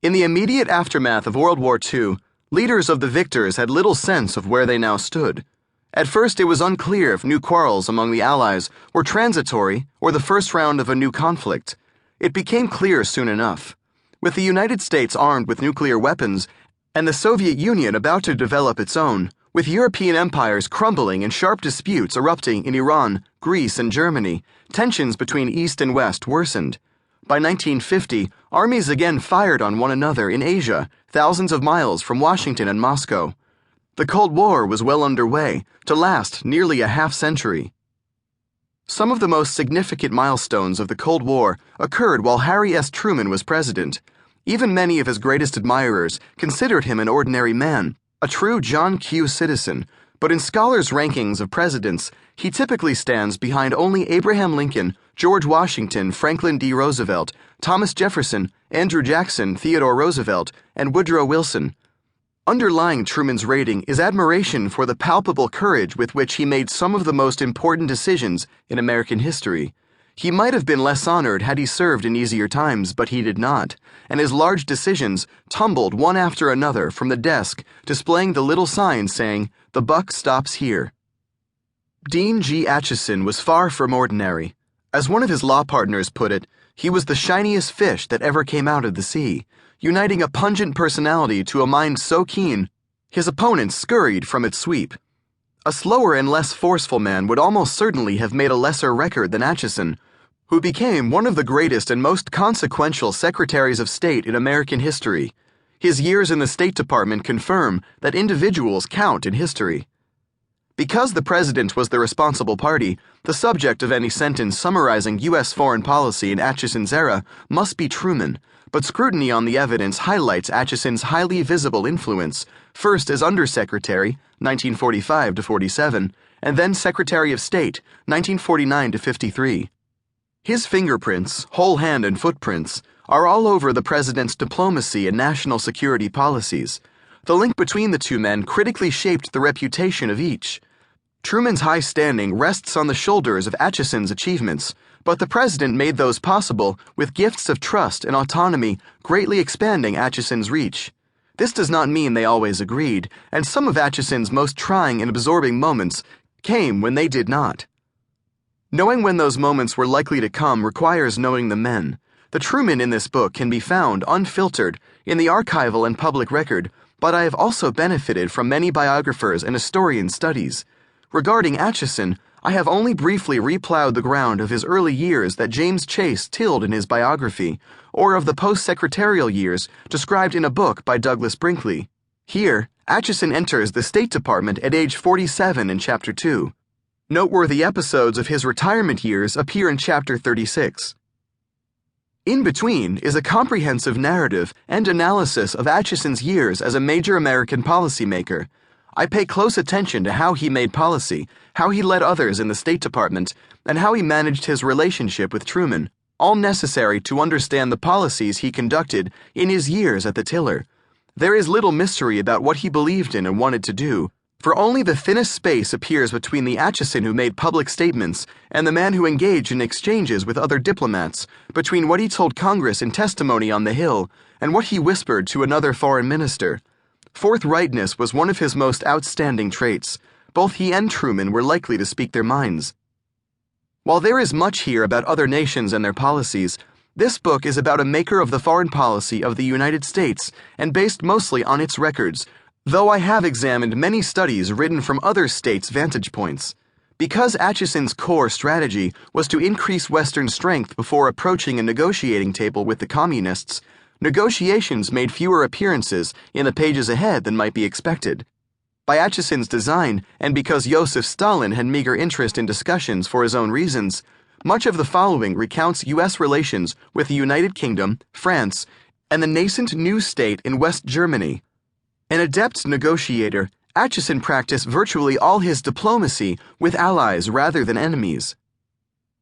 In the immediate aftermath of World War II, leaders of the victors had little sense of where they now stood. At first, it was unclear if new quarrels among the Allies were transitory or the first round of a new conflict. It became clear soon enough. With the United States armed with nuclear weapons and the Soviet Union about to develop its own, with European empires crumbling and sharp disputes erupting in Iran, Greece, and Germany, tensions between East and West worsened. By 1950, armies again fired on one another in Asia, thousands of miles from Washington and Moscow. The Cold War was well underway, to last nearly a half-century. Some of the most significant milestones of the Cold War occurred while Harry S. Truman was president. Even many of his greatest admirers considered him an ordinary man, a true John Q. citizen, but in scholars' rankings of presidents, he typically stands behind only Abraham Lincoln, George Washington, Franklin D. Roosevelt, Thomas Jefferson, Andrew Jackson, Theodore Roosevelt, and Woodrow Wilson. Underlying Truman's rating is admiration for the palpable courage with which he made some of the most important decisions in American history. He might have been less honored had he served in easier times, but he did not, and his large decisions tumbled one after another from the desk, displaying the little sign saying, "The buck stops here." Dean G. Acheson was far from ordinary. As one of his law partners put it, he was the shiniest fish that ever came out of the sea, uniting a pungent personality to a mind so keen, his opponents scurried from its sweep. A slower and less forceful man would almost certainly have made a lesser record than Acheson, who became one of the greatest and most consequential Secretaries of State in American history. His years in the State Department confirm that individuals count in history. Because the president was the responsible party, the subject of any sentence summarizing U.S. foreign policy in Acheson's era must be Truman, but scrutiny on the evidence highlights Acheson's highly visible influence, first as Undersecretary, 1945 to 47, and then Secretary of State, 1949 to 53. His fingerprints, whole hand and footprints, are all over the president's diplomacy and national security policies. The link between the two men critically shaped the reputation of each. Truman's high standing rests on the shoulders of Acheson's achievements, but the president made those possible with gifts of trust and autonomy, greatly expanding Acheson's reach. This does not mean they always agreed, and some of Acheson's most trying and absorbing moments came when they did not. Knowing when those moments were likely to come requires knowing the men. The Truman in this book can be found unfiltered in the archival and public record, but I have also benefited from many biographers and historian studies. Regarding Acheson, I have only briefly replowed the ground of his early years that James Chase tilled in his biography, or of the post-secretarial years described in a book by Douglas Brinkley. Here, Acheson enters the State Department at age 47 in Chapter 2. Noteworthy episodes of his retirement years appear in Chapter 36. In between is a comprehensive narrative and analysis of Acheson's years as a major American policymaker. I pay close attention to how he made policy, how he led others in the State Department, and how he managed his relationship with Truman, all necessary to understand the policies he conducted in his years at the tiller. There is little mystery about what he believed in and wanted to do, for only the thinnest space appears between the Acheson who made public statements and the man who engaged in exchanges with other diplomats, between what he told Congress in testimony on the Hill and what he whispered to another foreign minister. Forthrightness was one of his most outstanding traits. Both he and Truman were likely to speak their minds. While there is much here about other nations and their policies, this book is about a maker of the foreign policy of the United States and based mostly on its records, though I have examined many studies written from other states' vantage points. Because Acheson's core strategy was to increase Western strength before approaching a negotiating table with the communists, negotiations made fewer appearances in the pages ahead than might be expected. By Acheson's design, and because Joseph Stalin had meager interest in discussions for his own reasons, much of the following recounts U.S. relations with the United Kingdom, France, and the nascent new state in West Germany. An adept negotiator, Acheson practiced virtually all his diplomacy with allies rather than enemies.